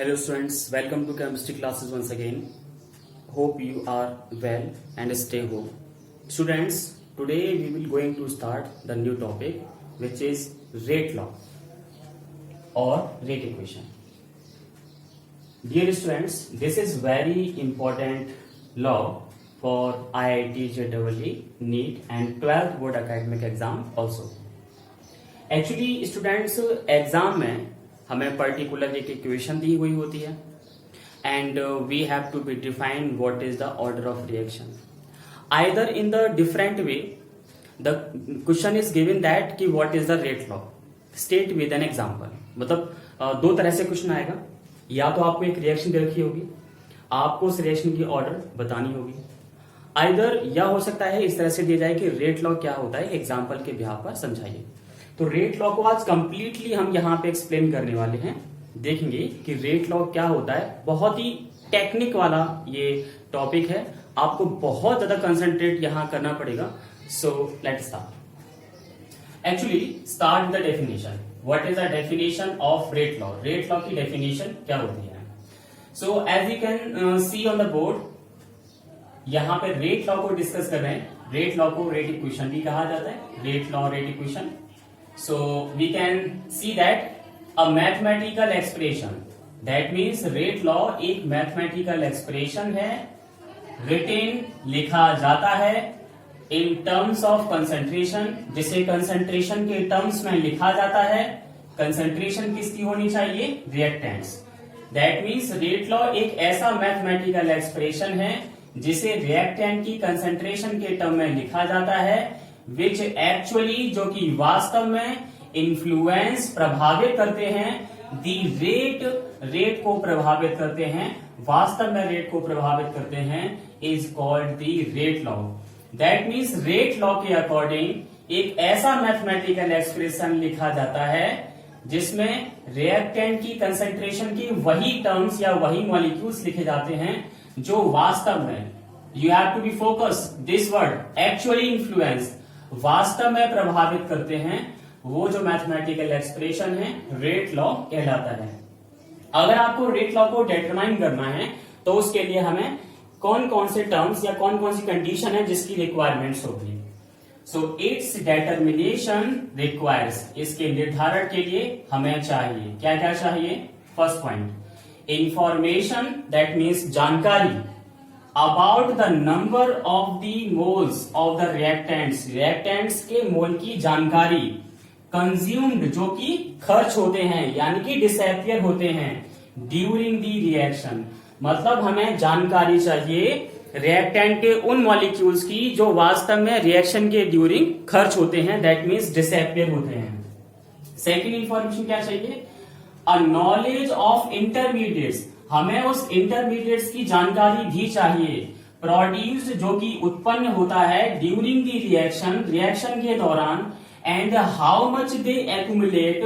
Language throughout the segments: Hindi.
Hello students, welcome to chemistry classes once again. Hope you are well and stay home. Students, today we will going to start the new topic which is rate law or rate equation. Dear students, this is very important law for IIT, JEE, NEET and 12th board academic exam also. Actually students exam में हमें पर्टिकुलर एक इक्वेशन दी हुई होती है and we have to be define what is the order of reaction either in the different way the question is given that कि what is the rate law state with an example मतलब दो तरह से क्वेश्चन आएगा या तो आपको एक रिएक्शन दे रखी होगी आपको उस रिएक्शन की ऑर्डर बतानी होगी आइदर या हो सकता है इस तरह से दिया जाए कि रेट लॉ क्या होता है एग्जाम्पल के बिहाफ पर समझाइए। तो रेट लॉ को आज कंप्लीटली हम यहाँ पे एक्सप्लेन करने वाले हैं देखेंगे कि रेट लॉ क्या होता है। बहुत ही टेक्निक वाला ये टॉपिक है आपको बहुत ज्यादा कंसंट्रेट यहाँ करना पड़ेगा। So let's start. Actually start the definition. What is the definition of rate law. Rate law की डेफिनेशन क्या होती है। So as you can see on the board यहाँ पे रेट लॉ को डिस्कस कर रहे हैं। रेट लॉ को रेट इक्वेशन भी कहा जाता है। Rate law rate equation. So we can see that a mathematical expression that means rate law एक mathematical expression है written लिखा जाता है in terms of concentration जिसे concentration के terms में लिखा जाता है। concentration किसकी होनी चाहिए reactants। that means rate law एक ऐसा mathematical expression है जिसे reactant की concentration के term में लिखा जाता है विच एक्चुअली जो कि वास्तव में इन्फ्लुएंस प्रभावित करते हैं दी रेट को प्रभावित करते हैं वास्तव में रेट को प्रभावित करते हैं is called the rate law. That means rate law के अकॉर्डिंग एक ऐसा मैथमेटिकल एक्सप्रेशन लिखा जाता है जिसमें रिएक्टेंट की कंसेंट्रेशन की वही टर्म्स या वही मॉलिक्यूल्स लिखे जाते हैं जो वास्तव में you have to be focus this word actually influence वास्तव में प्रभावित करते हैं वो जो मैथमेटिकल एक्सप्रेशन है रेट लॉ कहलाता है। अगर आपको रेट लॉ को डिटरमाइन करना है तो उसके लिए हमें कौन कौन से टर्म्स या कौन कौन सी कंडीशन है जिसकी रिक्वायरमेंट्स होगी। सो इट्स डिटर्मिनेशन रिक्वायर्स इसके निर्धारण के लिए हमें चाहिए क्या क्या चाहिए। First point information that means जानकारी about the number of the moles of the reactants के मोल की जानकारी consumed जो कि खर्च होते हैं यानी कि डिसअपियर होते हैं ड्यूरिंग दी रिएक्शन मतलब हमें जानकारी चाहिए रिएक्टेंट के उन मॉलिक्यूल्स की जो वास्तव में रिएक्शन के ड्यूरिंग खर्च होते हैं दैट मीन्स डिसअपियर होते हैं। सेकेंड इंफॉर्मेशन क्या चाहिए अ नॉलेज ऑफ इंटरमीडिएट्स हमें उस इंटरमीडिएट्स की जानकारी भी चाहिए प्रोड्यूस्ड जो कि उत्पन्न होता है ड्यूरिंग दी रिएक्शन के दौरान and how much they accumulate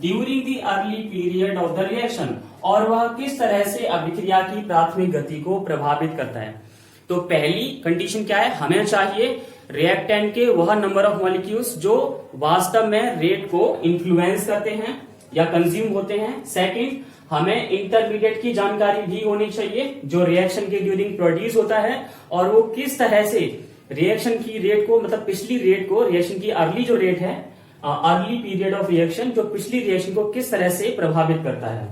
during the early period of the reaction और वह किस तरह से अभिक्रिया की प्राथमिक गति को प्रभावित करता है। तो पहली कंडीशन क्या है हमें चाहिए रिएक्टेंट के वह नंबर ऑफ मॉलिक्यूल्स जो वास्तव में रेट को इन्फ्लुएंस करते हैं या कंज्यूम होते हैं। सेकंड हमें इंटरमीडिएट की जानकारी भी होनी चाहिए जो रिएक्शन के ड्यूरिंग प्रोड्यूस होता है और वो किस तरह से रिएक्शन की रेट को मतलब पिछली रेट को रिएक्शन की अर्ली जो रेट है अर्ली पीरियड ऑफ रिएक्शन जो पिछली रिएक्शन को किस तरह से प्रभावित करता है।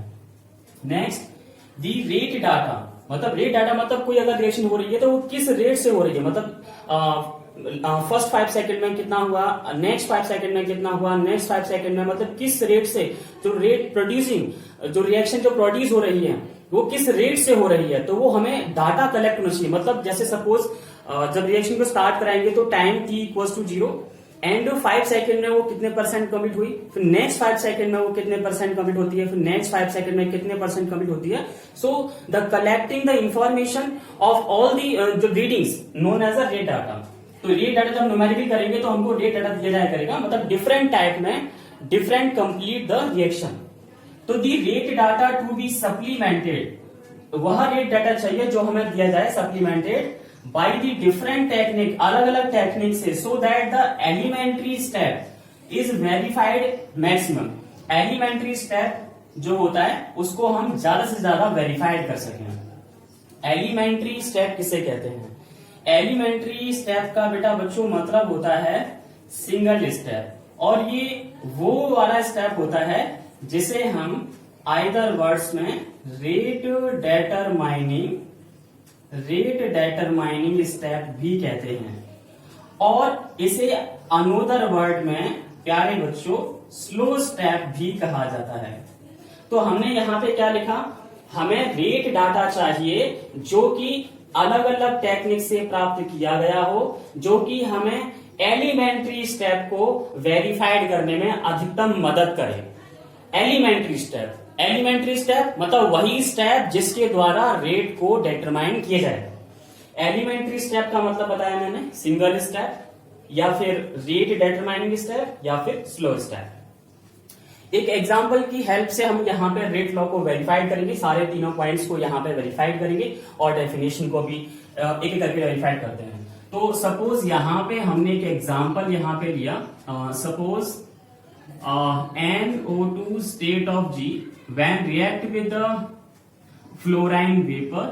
नेक्स्ट दी रेट डाटा मतलब रेट डाटा मतलब कोई अगर रिएक्शन हो रही है तो वो किस रेट से हो रही है मतलब फर्स्ट 5 सेकंड में कितना हुआ नेक्स्ट 5 सेकंड में कितना हुआ नेक्स्ट 5 सेकंड में मतलब किस रेट से जो रेट प्रोड्यूसिंग जो रिएक्शन जो प्रोड्यूस हो रही है वो किस रेट से हो रही है तो वो हमें डाटा कलेक्ट होना चाहिए। मतलब जैसे सपोज जब रिएक्शन को स्टार्ट कराएंगे तो time t equals to 0 and 5 second में वो कितने परसेंट कमिट हुई फिर नेक्स्ट 5 सेकंड में वो कितने परसेंट कमिट होती है फिर नेक्स्ट 5 सेकंड में कितने परसेंट कमिट होती है। So the collecting the information of all the जो readings known as a rate data. तो रेट डाटा जब न्यूमेरिकल करेंगे तो हमको रेट डाटा दिया जाया करेगा मतलब डिफरेंट टाइप में डिफरेंट कंप्लीट द रिएक्शन। तो the rate data to be supplemented वह रेट डाटा चाहिए जो हमें दिया जाए supplemented by the different technique अलग अलग टेक्निक से so that the elementary step is verified maximum. Elementary step जो होता है उसको हम ज्यादा से ज्यादा वेरीफाइड कर सकें। एलिमेंट्री स्टेप किसे कहते हैं? एलिमेंट्री स्टेप का बेटा बच्चों मतलब होता है सिंगल स्टेप, और ये वो वाला स्टेप होता है जिसे हम आइदर वर्ड्स में रेट डेटरमाइनिंग स्टेप भी कहते हैं, और इसे अनोदर वर्ड में प्यारे बच्चों स्लो स्टेप भी कहा जाता है। तो हमने यहाँ पे क्या लिखा? हमें रेट डाटा चाहिए जो कि अलग अलग टेक्निक से प्राप्त किया गया हो, जो कि हमें एलिमेंट्री स्टेप को वेरीफाइड करने में अधिकतम मदद करे। एलिमेंट्री स्टेप मतलब वही स्टेप जिसके द्वारा रेट को डिटरमाइन किया जाए। एलिमेंट्री स्टेप का मतलब बताया मैंने, सिंगल स्टेप या फिर रेट डिटरमाइनिंग स्टेप या फिर स्लो स्टेप। एक एग्जांपल की हेल्प से हम यहाँ पे रेट लॉ को वेरीफाइड करेंगे, सारे तीनों पॉइंट्स को यहाँ पे वेरीफाइड करेंगे और डेफिनेशन को भी एक एक करके वेरीफाइड करते हैं। तो सपोज यहाँ पे हमने एक एग्जांपल यहाँ पे लिया, suppose NO2 state of G when react with the fluorine vapor,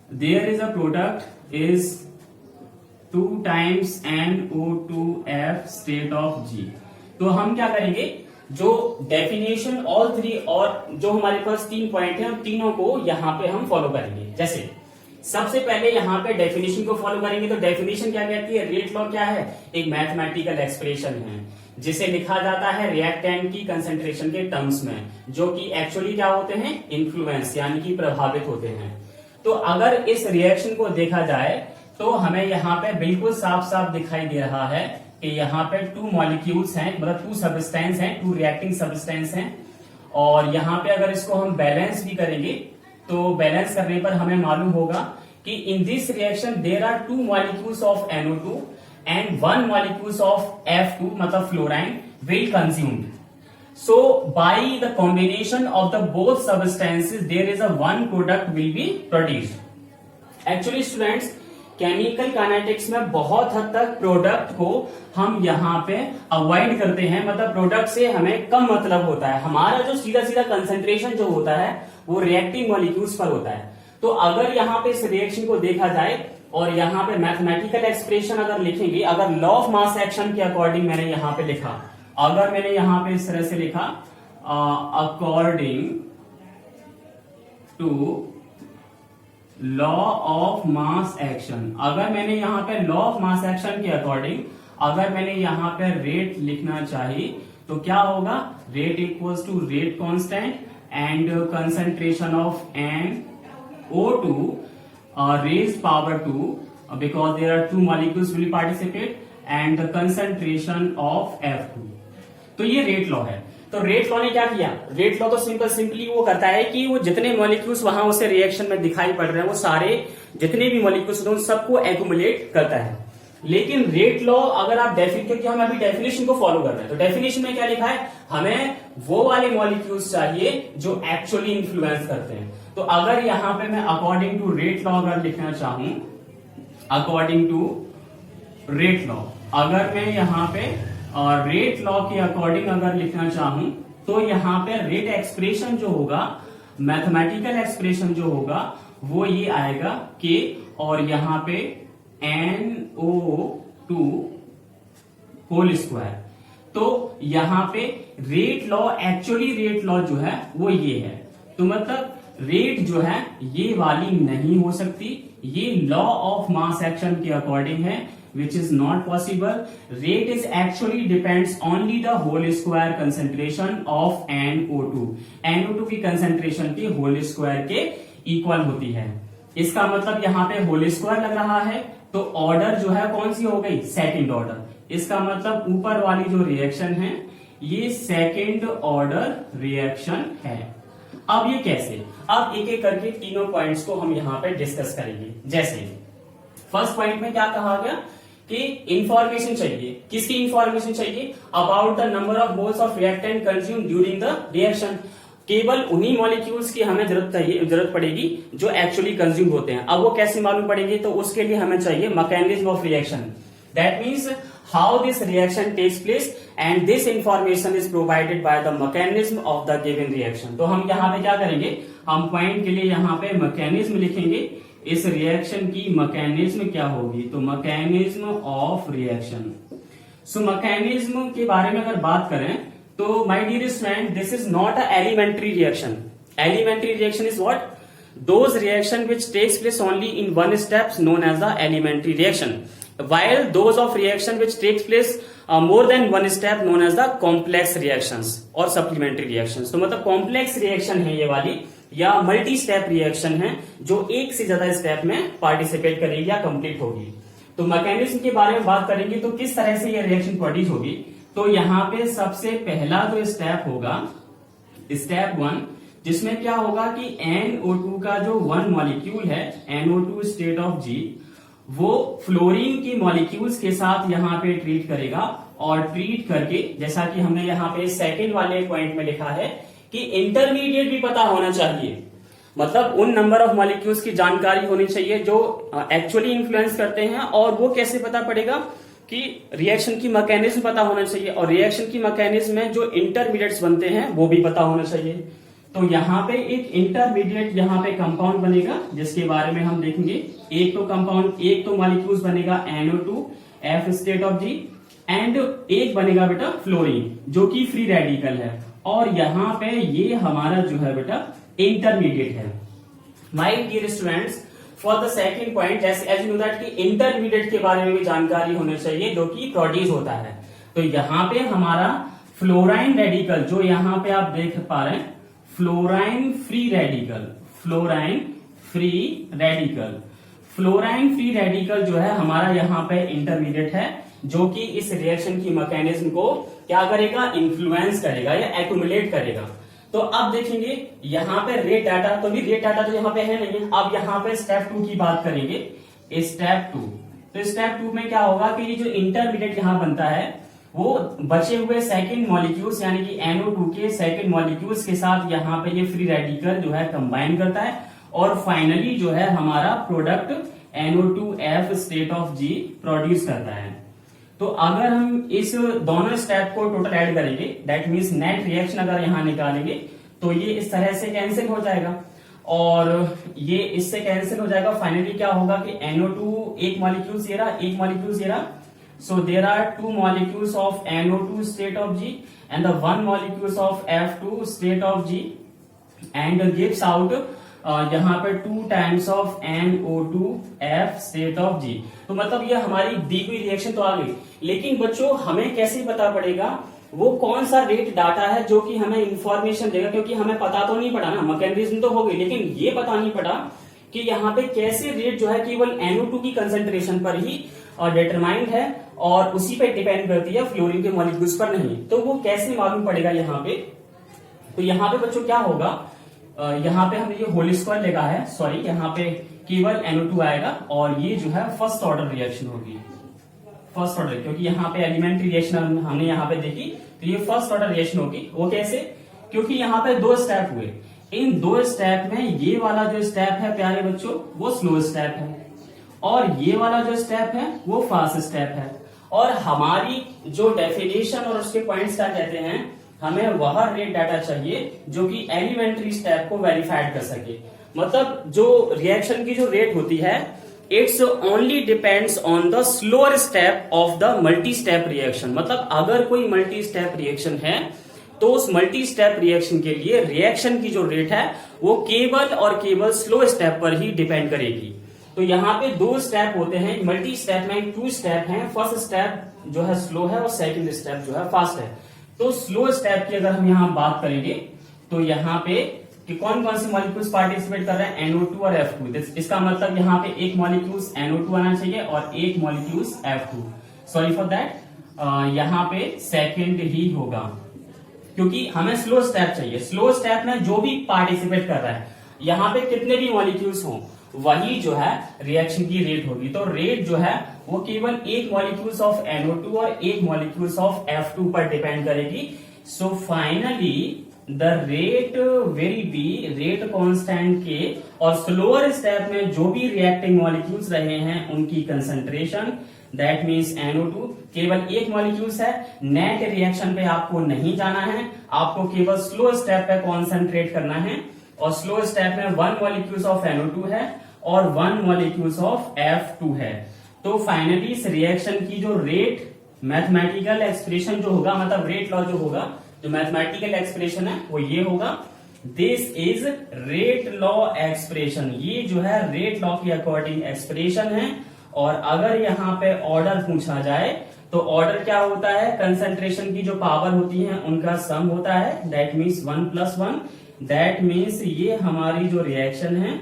there is a product is 2 times NO2F state of G। तो हम क्या करेंगे, जो डेफिनेशन ऑल थ्री और जो हमारे पास 3 पॉइंट है, उन तीनों को यहाँ पे हम फॉलो करेंगे। जैसे सबसे पहले यहाँ पे डेफिनेशन को फॉलो करेंगे। तो डेफिनेशन क्या कहती है? रेट लॉ क्या है? एक मैथमेटिकल एक्सप्रेशन है जिसे लिखा जाता है रिएक्टेंट की कंसेंट्रेशन के टर्म्स में, जो कि एक्चुअली क्या होते हैं? इन्फ्लुएंस यानी कि प्रभावित होते हैं। तो अगर इस रिएक्शन को देखा जाए तो हमें यहाँ पे बिल्कुल साफ साफ दिखाई दे रहा है कि यहाँ पे 2 मॉलिक्यूल्स हैं, मतलब 2 सब्सटेंस हैं, 2 रिएक्टिंग सब्सटेंस हैं। और यहाँ पे अगर इसको हम बैलेंस भी करेंगे तो बैलेंस करने पर हमें मालूम होगा कि in this reaction there are 2 molecules of NO2 and 1 molecules of F2 मतलब fluorine will consumed. So by the combination of the both substances there is a one product will be produced. Actually students, chemical kinetics में बहुत हद तक प्रोडक्ट को हम यहाँ पे अवॉइड करते हैं, मतलब प्रोडक्ट से हमें कम मतलब होता है। हमारा जो सीधा सीधा कंसेंट्रेशन जो होता है वो रिएक्टिंग मॉलिक्यूल्स पर होता है। तो अगर यहाँ पे इस रिएक्शन को देखा जाए और यहाँ पे मैथमेटिकल एक्सप्रेशन अगर लिखेंगे, अगर लॉ ऑफ मास एक्शन के अकॉर्डिंग मैंने यहाँ पे लिखा, अगर मैंने यहाँ पे इस तरह से लिखा according to law of mass action, अगर मैंने यहाँ पे लॉ ऑफ मास एक्शन के अकॉर्डिंग अगर मैंने यहाँ पे रेट लिखना चाहिए तो क्या होगा? Rate equals to rate constant and concentration of NO2 raised power 2 because there are 2 molecules will participate and the concentration of F2। तो ये रेट लॉ है। तो रेट लॉ ने क्या किया? रेट लॉ तो सिंपली वो करता है कि वो जितने मॉलिक्यूल्स वहां उसे रिएक्शन में दिखाई पड़ रहे हैं, वो सारे जितने भी मॉलिक्यूल्स उन सबको एक्यूमुलेट करता है। लेकिन रेट लॉ अगर आप क्योंकि हम अभी डेफिनेशन को फॉलो कर रहे हैं, तो डेफिनेशन में क्या लिखा है? हमें वो वाले मॉलिक्यूल्स चाहिए जो एक्चुअली इन्फ्लुएंस करते हैं। तो अगर यहाँ पे मैं अकॉर्डिंग टू रेट लॉ अगर लिखना चाहूं, अकॉर्डिंग टू रेट लॉ, अगर मैं यहाँ पे रेट लॉ के अकॉर्डिंग अगर लिखना चाहूं तो यहाँ पे रेट एक्सप्रेशन जो होगा, मैथमेटिकल एक्सप्रेशन जो होगा वो ये आएगा के, और यहाँ पे NO2 होल स्क्वायर। तो यहाँ पे rate law, actually rate law जो है वो ये है। तो मतलब रेट जो है ये वाली नहीं हो सकती, ये लॉ ऑफ मास एक्शन के अकॉर्डिंग है, which is not possible. Rate is actually depends only the whole square concentration of NO2। NO2 की कंसेंट्रेशन के होल स्क्वायर के इक्वल होती है। इसका मतलब यहाँ पे होल स्क्वायर लग रहा है, तो ऑर्डर जो है कौन सी हो गई? Second order. इसका मतलब ऊपर वाली जो रिएक्शन है ये सेकंड ऑर्डर रिएक्शन है। अब ये कैसे? अब एक एक करके तीनों पॉइंट्स को हम यहाँ पे डिस्कस करेंगे। जैसे फर्स्ट पॉइंट में क्या कहा गया कि इंफॉर्मेशन चाहिए। किसकी इंफॉर्मेशन चाहिए? About the number of moles of reactant consume during the reaction. केवल उन्हीं मॉलिक्यूल्स की हमें जरूरत पड़ेगी जो एक्चुअली कंज्यूम होते हैं। अब वो कैसे मालूम पड़ेगी? तो उसके लिए हमें चाहिए mechanism of reaction. That means how this reaction takes place and this information is provided by the mechanism of the given reaction। तो हम यहाँ पे क्या करेंगे, हम पॉइंट के लिए यहाँ पे मैकेनिज्म लिखेंगे, इस रिएक्शन की मैकेनिज्म क्या होगी, तो mechanism of reaction. So mechanism के बारे में अगर बात करें तो my dear student, this is not a elementary reaction. Elementary reaction is what, those reaction which takes place only in one steps known as the elementary reaction, while those of reaction which takes place more than one step known as the complex reactions or supplementary reactions। तो मतलब complex reaction है ये वाली, या मल्टी स्टेप रिएक्शन है जो एक से ज्यादा स्टेप में पार्टिसिपेट करेगी या कंप्लीट होगी। तो मैकेनिज्म के बारे में बात करेंगे तो किस तरह से ये रिएक्शन प्रोड्यूस होगी, तो यहाँ पे सबसे पहला जो स्टेप होगा, स्टेप 1, जिसमें क्या होगा कि NO2 का जो वन मॉलिक्यूल है, NO2 स्टेट ऑफ G, वो फ्लोरीन की मॉलिक्यूल्स के साथ यहाँ पे ट्रीट करेगा, और ट्रीट करके जैसा कि हमने यहाँ पे सेकंड वाले पॉइंट में लिखा है कि इंटरमीडिएट भी पता होना चाहिए, मतलब उन नंबर ऑफ मॉलिक्यूल्स की जानकारी होनी चाहिए जो एक्चुअली इन्फ्लुएंस करते हैं, और वो कैसे पता पड़ेगा कि रिएक्शन की मैकेनिज्म पता होना चाहिए, और रिएक्शन की मैकेनिज्म में जो इंटरमीडिएट्स बनते हैं वो भी पता होना चाहिए। तो यहाँ पे एक इंटरमीडिएट यहाँ पे कंपाउंड बनेगा जिसके बारे में हम देखेंगे। एक तो मॉलिक्यूल्स बनेगा NO2 F state of G, and एक बनेगा बेटा फ्लोरीन जो कि फ्री रेडिकल है, और यहाँ पे ये हमारा जो है बेटा इंटरमीडिएट है। My dear students, for the second point, as you know that कि इंटरमीडिएट के बारे में भी जानकारी होनी चाहिए जो कि प्रोड्यूस होता है। तो यहाँ पे हमारा फ्लोराइन रेडिकल, जो यहाँ पे आप देख पा रहे हैं, फ्लोराइन फ्री रेडिकल जो है हमारा यहाँ पे इंटरमीडिएट है, जो कि इस रिएक्शन की मैकेनिज्म को क्या करेगा, इन्फ्लुएंस करेगा या एक्यूमुलेट करेगा। तो अब देखेंगे यहाँ पे रेट डाटा, तो भी रेट डाटा तो यहाँ पे है नहीं है। अब यहाँ पे स्टेप 2 की बात करेंगे, स्टेप 2। तो स्टेप 2 में क्या होगा कि ये जो इंटरमीडिएट यहाँ बनता है वो बचे हुए सेकंड मॉलिक्यूल्स यानी कि NO2 के सेकंड मॉलिक्यूल्स के साथ यहाँ पे ये फ्री रेडिकल जो है कंबाइन करता है, और फाइनली जो है हमारा product NO2F state of G produce करता है। तो अगर हम इस दोनों स्टेप को टोटल ऐड करेंगे, दैट मीन्स नेट रिएक्शन अगर यहाँ निकालेंगे, तो ये इस तरह से कैंसिल हो जाएगा, और ये इससे कैंसिल हो जाएगा। फाइनली क्या होगा कि NO2 एक मॉलिक्यूल ये रहा, so there are two molecules of NO2 state of G and the one molecules of F2 state of G, and gives out यहाँ पे 2 times of NO2F state of G। तो मतलब ये हमारी दी हुई रिएक्शन तो आ गई, लेकिन बच्चों हमें कैसे पता पड़ेगा वो कौन सा रेट डाटा है जो कि हमें इंफॉर्मेशन देगा, क्योंकि हमें पता तो नहीं पड़ा ना, मैकेनिज्म तो हो गई, लेकिन ये पता नहीं पड़ा कि यहाँ पे कैसे रेट जो है केवल NO2 की कंसेंट्रेशन पर ही डिटरमाइंड है और उसी पे डिपेंड करती है, फ्लोरीन के मॉलिक्यूल्स पर नहीं। तो वो कैसे मालूम पड़ेगा यहाँ पे, तो यहाँ पे बच्चों क्या होगा, यहाँ पे हमने ये होल स्क्वायर लिखा है, सॉरी यहाँ पे केवल NO2 आएगा, और ये जो है फर्स्ट ऑर्डर रिएक्शन होगी, फर्स्ट ऑर्डर, क्योंकि यहाँ पे एलिमेंट्री रिएक्शन हमने यहाँ पे देखी, तो ये फर्स्ट ऑर्डर रिएक्शन होगी। वो कैसे, क्योंकि यहाँ पे 2 स्टेप हुए, इन 2 स्टेप में ये वाला जो स्टेप है प्यारे बच्चों वो स्लो स्टेप है, और ये वाला जो स्टेप है वो फास्ट स्टेप है, और हमारी जो डेफिनेशन और उसके पॉइंट्स क्या कहते हैं, हमें वह रेट डाटा चाहिए जो कि एलिमेंट्री स्टेप को वेरीफाइड कर सके। मतलब जो रिएक्शन की जो रेट होती है, it's only depends on the slower step of the multi step reaction. मतलब अगर कोई मल्टी स्टेप रिएक्शन है तो उस मल्टी स्टेप रिएक्शन के लिए रिएक्शन की जो रेट है वो केवल और केवल स्लो स्टेप पर ही डिपेंड करेगी। तो यहाँ पे 2 स्टेप होते हैं मल्टी स्टेप में, 2 स्टेप हैं, फर्स्ट स्टेप जो है स्लो है और सेकंड स्टेप जो है फास्ट है। तो स्लो स्टेप की अगर हम यहाँ बात करेंगे तो यहाँ पे कि कौन कौन से मॉलिक्यूल्स पार्टिसिपेट कर रहे हैं, NO2 और F2। इसका मतलब यहाँ पे एक मॉलिक्यूल्स NO2 आना चाहिए और एक molecules F2। Sorry for that, यहाँ पे सेकंड ही होगा क्योंकि हमें स्लो स्टेप चाहिए। स्लो स्टेप में जो भी पार्टिसिपेट कर रहा है, यहाँ पे कितने भी मॉलिक्यूल्स हों, वही जो है रिएक्शन की रेट होगी। तो रेट जो है वो केवल एक मॉलिक्यूल्स ऑफ NO2 और एक मॉलिक्यूल्स ऑफ F2 पर डिपेंड करेगी। So finally the rate very be rate constant के, और स्लोअर स्टेप में जो भी रिएक्टिंग मॉलिक्यूल्स रहे हैं उनकी कंसंट्रेशन दैट मीन्स NO2 केवल एक मॉलिक्यूल्स है। नेट रिएक्शन पे आपको नहीं जाना है, आपको केवल स्लो स्टेप पे कॉन्सेंट्रेट करना है। और स्लो स्टेप में 1 मॉलिक्यूल्स ऑफ NO2 है और 1 मॉलिक्यूल्स ऑफ F2 है। तो फाइनली इस रिएक्शन की जो रेट मैथमेटिकल एक्सप्रेशन जो होगा, मतलब रेट लॉ जो होगा, जो मैथमेटिकल एक्सप्रेशन है वो ये होगा, this is rate law expression. ये जो है रेट लॉ के अकॉर्डिंग एक्सप्रेशन है। और अगर यहाँ पे ऑर्डर पूछा जाए तो ऑर्डर क्या होता है, कंसंट्रेशन की जो पावर होती है उनका सम होता है, दैट मीन्स 1 + 1। दैट मीन्स ये हमारी जो रिएक्शन है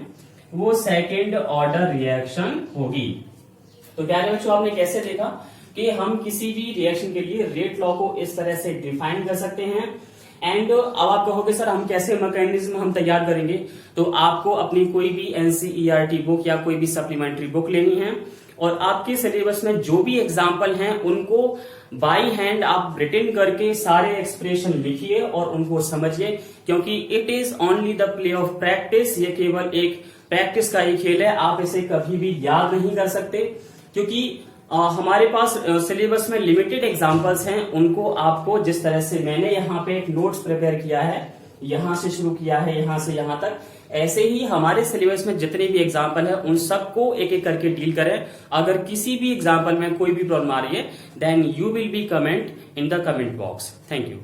वो सेकेंड ऑर्डर रिएक्शन होगी। तो प्यारे बच्चों, आपने कैसे देखा कि हम किसी भी रिएक्शन के लिए रेट लॉ को इस तरह से डिफाइन कर सकते हैं। एंड अब आप कहोगे सर हम कैसे मैकेनिज्म हम तैयार करेंगे, तो आपको अपनी कोई भी NCERT बुक या कोई भी सप्लीमेंट्री बुक लेनी है और आपके सिलेबस में जो भी एग्जाम्पल हैं उनको बाई हैंड आप रिटन करके सारे एक्सप्रेशन लिखिए और उनको समझिए, क्योंकि it is only the play of practice. ये केवल एक प्रैक्टिस का ही खेल है, आप इसे कभी भी याद नहीं कर सकते, क्योंकि हमारे पास सिलेबस में लिमिटेड एग्जाम्पल्स हैं। उनको आपको जिस तरह से मैंने यहाँ पे एक नोट्स प्रिपेयर किया है, यहां से शुरू किया है यहां से यहां तक, ऐसे ही हमारे सिलेबस में जितने भी एग्जाम्पल है उन सबको एक एक करके डील करें। अगर किसी भी एग्जाम्पल में कोई भी प्रॉब्लम आ रही है then you will be comment in the comment box. Thank you.